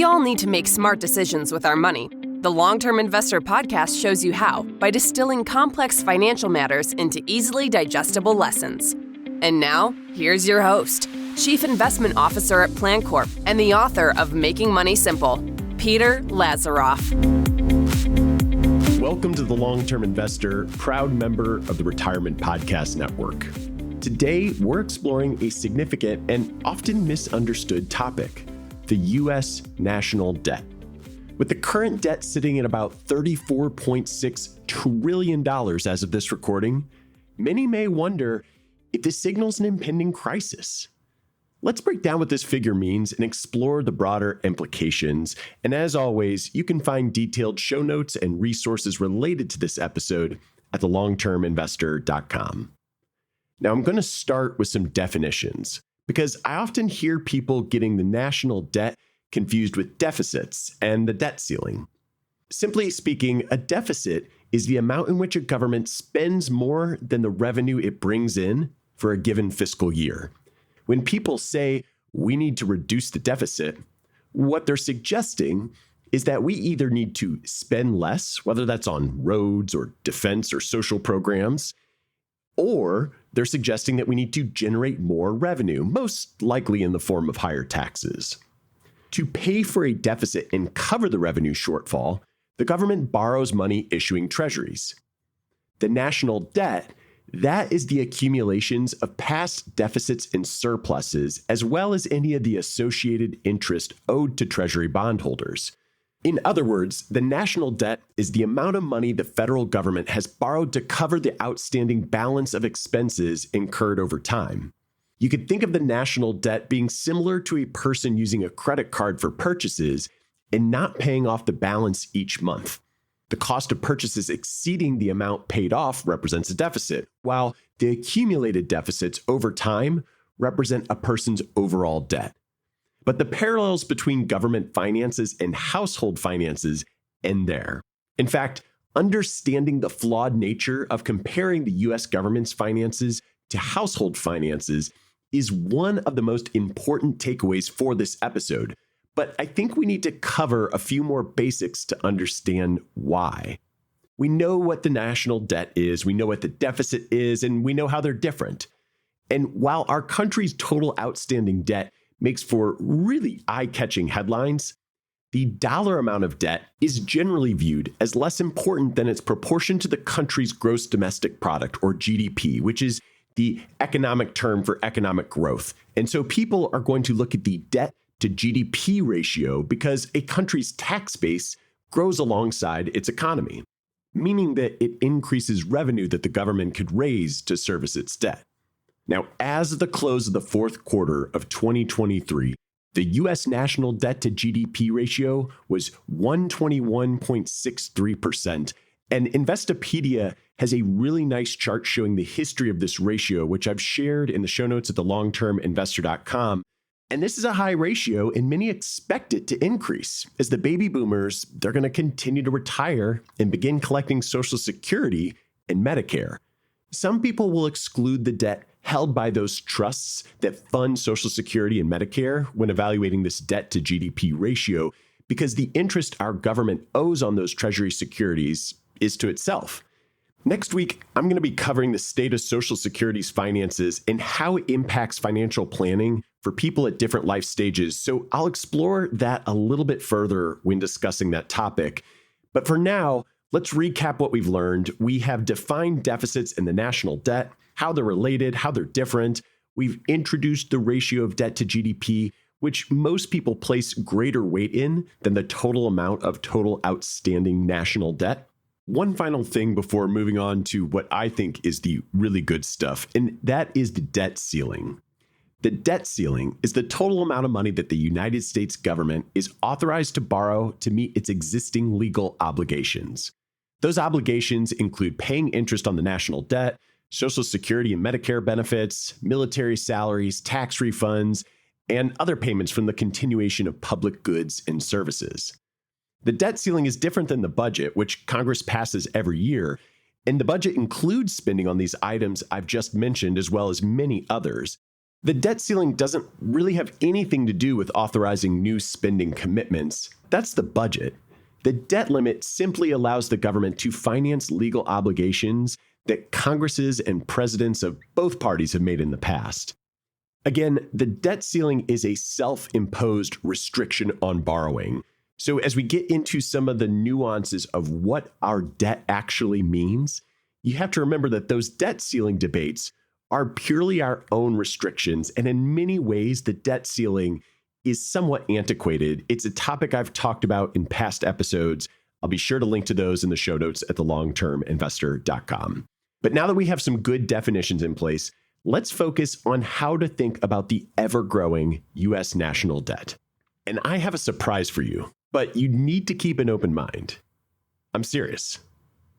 all need to make smart decisions with our money. The Long-Term Investor podcast shows you how by distilling complex financial matters into easily digestible lessons. And now, here's your host, Chief Investment Officer at PlanCorp and the author of Making Money Simple, Peter Lazaroff. Welcome to the Long-Term Investor, proud member of the Retirement Podcast Network. Today, we're exploring a significant and often misunderstood topic, the U.S. national debt. With the current debt sitting at about $34.6 trillion as of this recording, many may wonder if this signals an impending crisis. Let's break down what this figure means and explore the broader implications. And as always, you can find detailed show notes and resources related to this episode at thelongterminvestor.com. Now, I'm going to start with some definitions because I often hear people getting the national debt confused with deficits and the debt ceiling. Simply speaking, a deficit is the amount in which a government spends more than the revenue it brings in for a given fiscal year. When people say we need to reduce the deficit, what they're suggesting is that we either need to spend less, whether that's on roads or defense or social programs, or they're suggesting that we need to generate more revenue, most likely in the form of higher taxes. To pay for a deficit and cover the revenue shortfall, the government borrows money issuing treasuries. The national debt, that is the accumulations of past deficits and surpluses, as well as any of the associated interest owed to treasury bondholders. In other words, the national debt is the amount of money the federal government has borrowed to cover the outstanding balance of expenses incurred over time. You could think of the national debt being similar to a person using a credit card for purchases and not paying off the balance each month. The cost of purchases exceeding the amount paid off represents a deficit, while the accumulated deficits over time represent a person's overall debt. But the parallels between government finances and household finances end there. In fact, understanding the flawed nature of comparing the U.S. government's finances to household finances is one of the most important takeaways for this episode. But I think we need to cover a few more basics to understand why. We know what the national debt is, we know what the deficit is, and we know how they're different. And while our country's total outstanding debt makes for really eye-catching headlines, the dollar amount of debt is generally viewed as less important than its proportion to the country's gross domestic product, or GDP, which is the economic term for economic growth. And so people are going to look at the debt to GDP ratio because a country's tax base grows alongside its economy, meaning that it increases revenue that the government could raise to service its debt. Now, as of the close of the fourth quarter of 2023, the U.S. national debt to GDP ratio was 121.63%, and Investopedia has a really nice chart showing the history of this ratio, which I've shared in the show notes at thelongterminvestor.com. And this is a high ratio, and many expect it to increase as the baby boomers, they're going to continue to retire and begin collecting Social Security and Medicare. Some people will exclude the debt held by those trusts that fund Social Security and Medicare when evaluating this debt to GDP ratio because the interest our government owes on those Treasury securities is to itself. Next week, I'm going to be covering the state of Social Security's finances and how it impacts financial planning for people at different life stages. So I'll explore that a little bit further when discussing that topic. But for now, let's recap what we've learned. We have defined deficits in the national debt, how they're related, how they're different. We've introduced the ratio of debt to GDP, which most people place greater weight in than the total amount of total outstanding national debt. One final thing before moving on to what I think is the really good stuff, and that is the debt ceiling. The debt ceiling is the total amount of money that the United States government is authorized to borrow to meet its existing legal obligations. Those obligations include paying interest on the national debt, Social Security and Medicare benefits, military salaries, tax refunds, and other payments from the continuation of public goods and services. The debt ceiling is different than the budget, which Congress passes every year, and the budget includes spending on these items I've just mentioned, as well as many others. The debt ceiling doesn't really have anything to do with authorizing new spending commitments. That's the budget. The debt limit simply allows the government to finance legal obligations that Congresses and presidents of both parties have made in the past. Again, the debt ceiling is a self-imposed restriction on borrowing. So as we get into some of the nuances of what our debt actually means, you have to remember that those debt ceiling debates are purely our own restrictions. And in many ways, the debt ceiling is somewhat antiquated. It's a topic I've talked about in past episodes. I'll be sure to link to those in the show notes at thelongterminvestor.com. But now that we have some good definitions in place, let's focus on how to think about the ever-growing U.S. national debt. And I have a surprise for you, but you need to keep an open mind. I'm serious.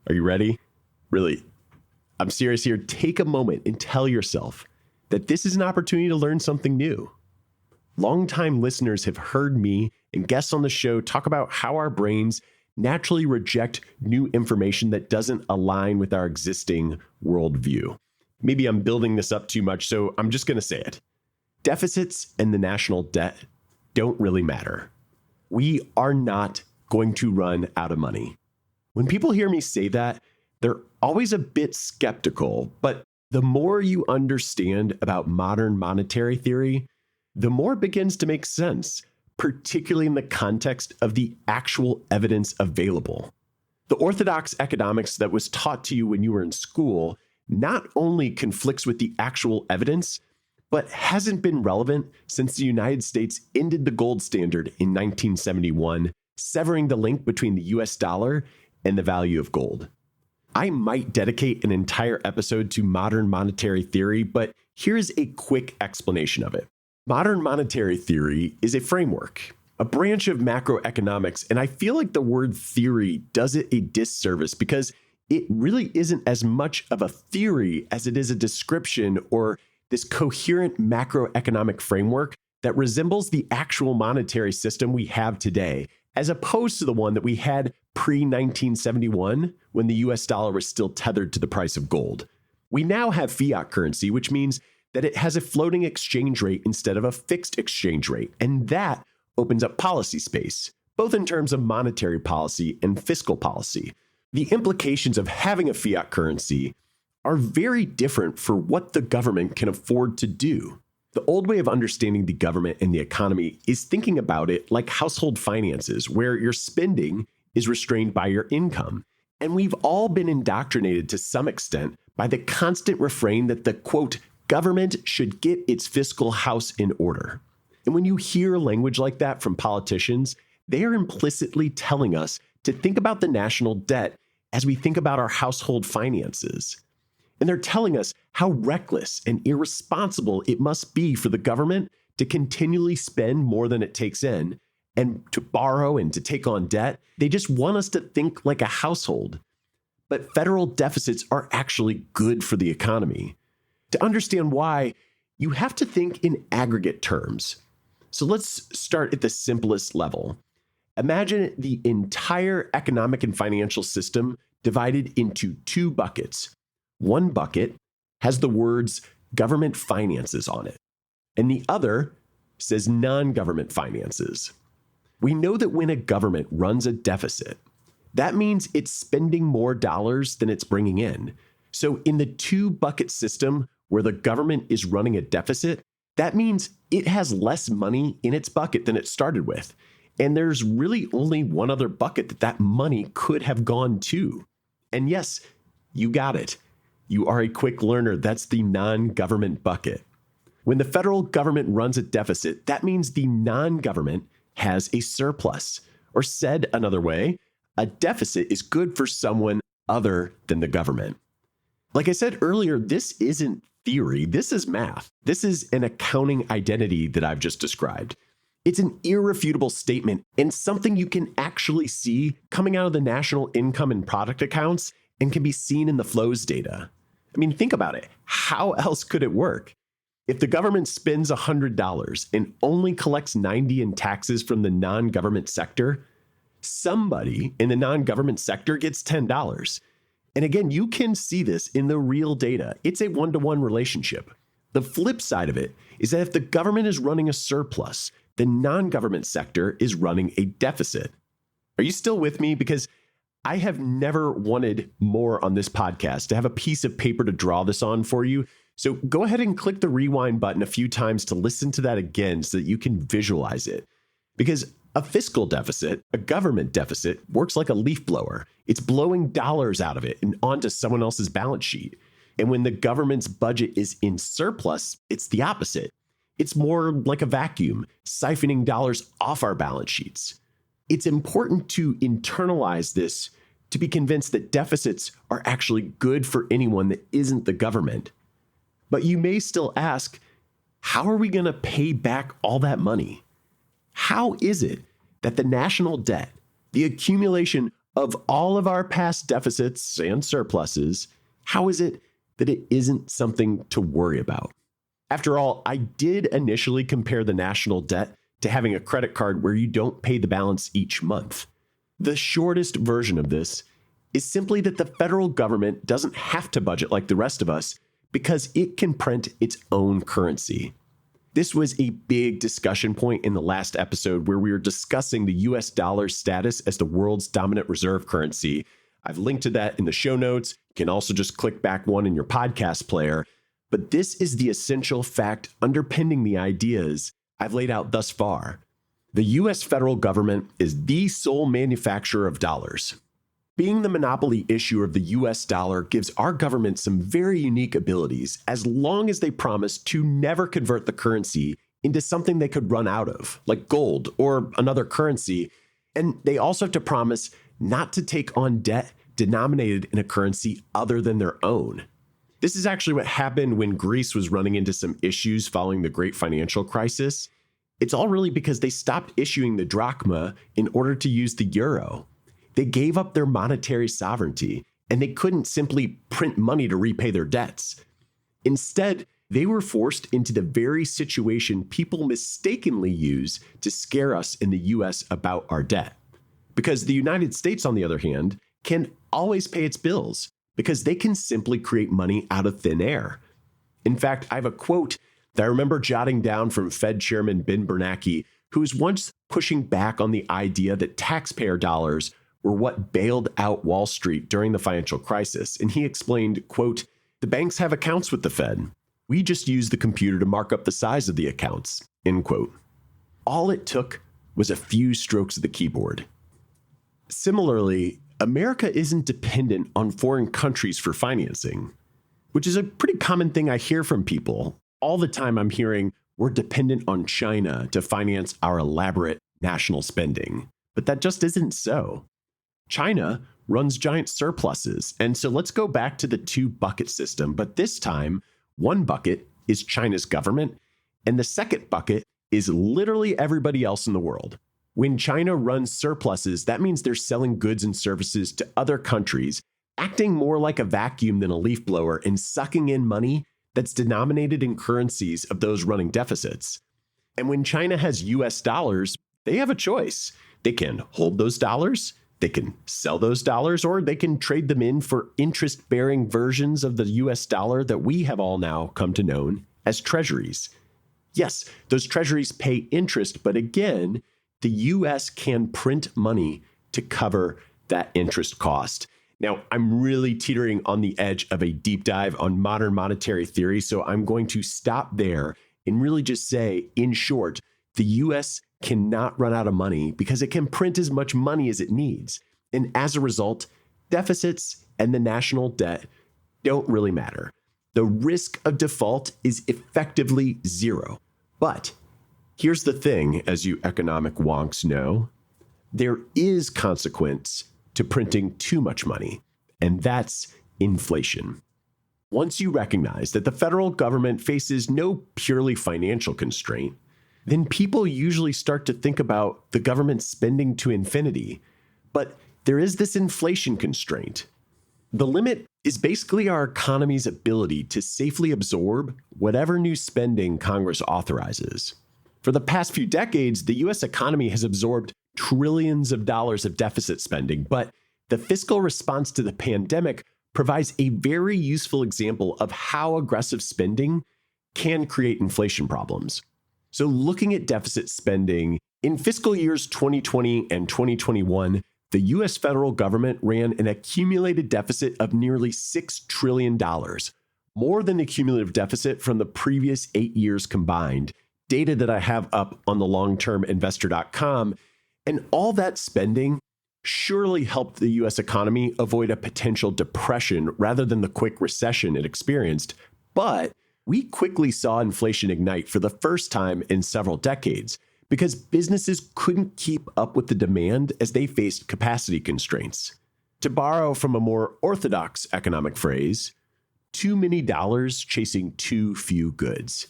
Are you ready? Really, I'm serious here. Take a moment and tell yourself that this is an opportunity to learn something new. Longtime listeners have heard me and guests on the show talk about how our brains naturally reject new information that doesn't align with our existing worldview. Maybe I'm building this up too much, so I'm just going to say it. Deficits and the national debt don't really matter. We are not going to run out of money. When people hear me say that, they're always a bit skeptical, but the more you understand about modern monetary theory, the more it begins to make sense, particularly in the context of the actual evidence available. The orthodox economics that was taught to you when you were in school not only conflicts with the actual evidence, but hasn't been relevant since the United States ended the gold standard in 1971, severing the link between the US dollar and the value of gold. I might dedicate an entire episode to modern monetary theory, but here's a quick explanation of it. Modern monetary theory is a framework, a branch of macroeconomics, and I feel like the word theory does it a disservice because it really isn't as much of a theory as it is a description or this coherent macroeconomic framework that resembles the actual monetary system we have today, as opposed to the one that we had pre-1971 when the US dollar was still tethered to the price of gold. We now have fiat currency, which means that it has a floating exchange rate instead of a fixed exchange rate, and that opens up policy space, both in terms of monetary policy and fiscal policy. The implications of having a fiat currency are very different for what the government can afford to do. The old way of understanding the government and the economy is thinking about it like household finances, where your spending is restrained by your income. And we've all been indoctrinated to some extent by the constant refrain that the, quote, government should get its fiscal house in order. And when you hear language like that from politicians, they are implicitly telling us to think about the national debt as we think about our household finances. And they're telling us how reckless and irresponsible it must be for the government to continually spend more than it takes in and to borrow and to take on debt. They just want us to think like a household. But federal deficits are actually good for the economy. To understand why, you have to think in aggregate terms. So let's start at the simplest level. Imagine the entire economic and financial system divided into two buckets. One bucket has the words government finances on it, and the other says non-government finances. We know that when a government runs a deficit, that means it's spending more dollars than it's bringing in. So in the two bucket system where the government is running a deficit, that means it has less money in its bucket than it started with. And there's really only one other bucket that money could have gone to. And yes, you got it. You are a quick learner. That's the non-government bucket. When the federal government runs a deficit, that means the non-government has a surplus. Or said another way, a deficit is good for someone other than the government. Like I said earlier, this isn't theory. This is math. This is an accounting identity that I've just described. It's an irrefutable statement and something you can actually see coming out of the national income and product accounts and can be seen in the flows data. I mean, think about it. How else could it work? If the government spends $100 and only collects $90 in taxes from the non-government sector, somebody in the non-government sector gets $10. And again, you can see this in the real data. It's a one-to-one relationship. The flip side of it is that if the government is running a surplus, the non-government sector is running a deficit. Are you still with me? Because I have never wanted more on this podcast to have a piece of paper to draw this on for you. So go ahead and click the rewind button a few times to listen to that again so that you can visualize it. Because a fiscal deficit, a government deficit, works like a leaf blower. It's blowing dollars out of it and onto someone else's balance sheet. And when the government's budget is in surplus, it's the opposite. It's more like a vacuum, siphoning dollars off our balance sheets. It's important to internalize this to be convinced that deficits are actually good for anyone that isn't the government. But you may still ask, how are we going to pay back all that money? How is it that the national debt, the accumulation of all of our past deficits and surpluses, how is it that it isn't something to worry about? After all, I did initially compare the national debt to having a credit card where you don't pay the balance each month. The shortest version of this is simply that the federal government doesn't have to budget like the rest of us because it can print its own currency. This was a big discussion point in the last episode where we were discussing the US dollar's status as the world's dominant reserve currency. I've linked to that in the show notes. You can also just click back one in your podcast player. But this is the essential fact underpinning the ideas I've laid out thus far. The US federal government is the sole manufacturer of dollars. Being the monopoly issuer of the US dollar gives our government some very unique abilities as long as they promise to never convert the currency into something they could run out of, like gold or another currency. And they also have to promise not to take on debt denominated in a currency other than their own. This is actually what happened when Greece was running into some issues following the great financial crisis. It's all really because they stopped issuing the drachma in order to use the euro. They gave up their monetary sovereignty, and they couldn't simply print money to repay their debts. Instead, they were forced into the very situation people mistakenly use to scare us in the US about our debt. Because the United States, on the other hand, can always pay its bills because they can simply create money out of thin air. In fact, I have a quote that I remember jotting down from Fed Chairman Ben Bernanke, who was once pushing back on the idea that taxpayer dollars were what bailed out Wall Street during the financial crisis. And he explained, quote, "The banks have accounts with the Fed. We just use the computer to mark up the size of the accounts," end quote. All it took was a few strokes of the keyboard. Similarly, America isn't dependent on foreign countries for financing, which is a pretty common thing I hear from people. All the time I'm hearing we're dependent on China to finance our elaborate national spending. But that just isn't so. China runs giant surpluses. And so let's go back to the two-bucket system. But this time, one bucket is China's government, and the second bucket is literally everybody else in the world. When China runs surpluses, that means they're selling goods and services to other countries, acting more like a vacuum than a leaf blower and sucking in money that's denominated in currencies of those running deficits. And when China has US dollars, they have a choice. They can hold those dollars, they can sell those dollars, or they can trade them in for interest-bearing versions of the US dollar that we have all now come to know as treasuries. Yes, those treasuries pay interest, but again, the US can print money to cover that interest cost. Now, I'm really teetering on the edge of a deep dive on modern monetary theory, so I'm going to stop there and really just say, in short, the US cannot run out of money because it can print as much money as it needs. And as a result, deficits and the national debt don't really matter. The risk of default is effectively zero. But here's the thing, as you economic wonks know, there is consequence to printing too much money, and that's inflation. Once you recognize that the federal government faces no purely financial constraint, then people usually start to think about the government spending to infinity. But there is this inflation constraint. The limit is basically our economy's ability to safely absorb whatever new spending Congress authorizes. For the past few decades, the US economy has absorbed trillions of dollars of deficit spending, but the fiscal response to the pandemic provides a very useful example of how aggressive spending can create inflation problems. So looking at deficit spending, in fiscal years 2020 and 2021, the U.S. federal government ran an accumulated deficit of nearly $6 trillion, more than the cumulative deficit from the previous 8 years combined, data that I have up on the longterminvestor.com. And all that spending surely helped the U.S. economy avoid a potential depression rather than the quick recession it experienced. But we quickly saw inflation ignite for the first time in several decades because businesses couldn't keep up with the demand as they faced capacity constraints. To borrow from a more orthodox economic phrase, too many dollars chasing too few goods.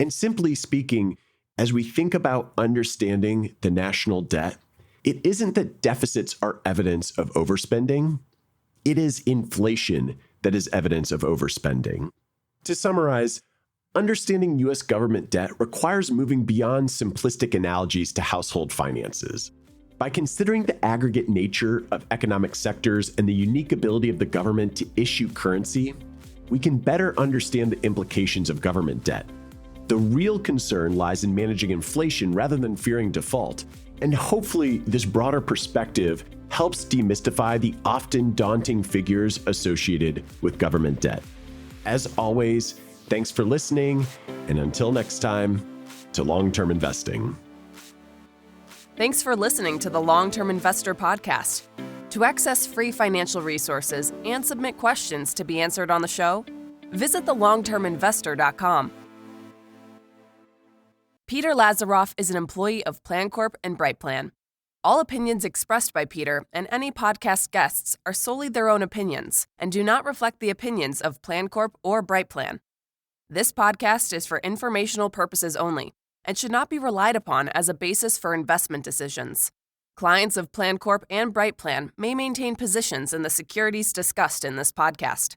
And simply speaking, as we think about understanding the national debt, it isn't that deficits are evidence of overspending. It is inflation that is evidence of overspending. To summarize, understanding U.S. government debt requires moving beyond simplistic analogies to household finances. By considering the aggregate nature of economic sectors and the unique ability of the government to issue currency, we can better understand the implications of government debt. The real concern lies in managing inflation rather than fearing default, and hopefully this broader perspective helps demystify the often daunting figures associated with government debt. As always, thanks for listening, and until next time, to long-term investing. Thanks for listening to the Long-Term Investor Podcast. To access free financial resources and submit questions to be answered on the show, visit thelongterminvestor.com. Peter Lazaroff is an employee of PlanCorp and BrightPlan. All opinions expressed by Peter and any podcast guests are solely their own opinions and do not reflect the opinions of PlanCorp or BrightPlan. This podcast is for informational purposes only and should not be relied upon as a basis for investment decisions. Clients of PlanCorp and BrightPlan may maintain positions in the securities discussed in this podcast.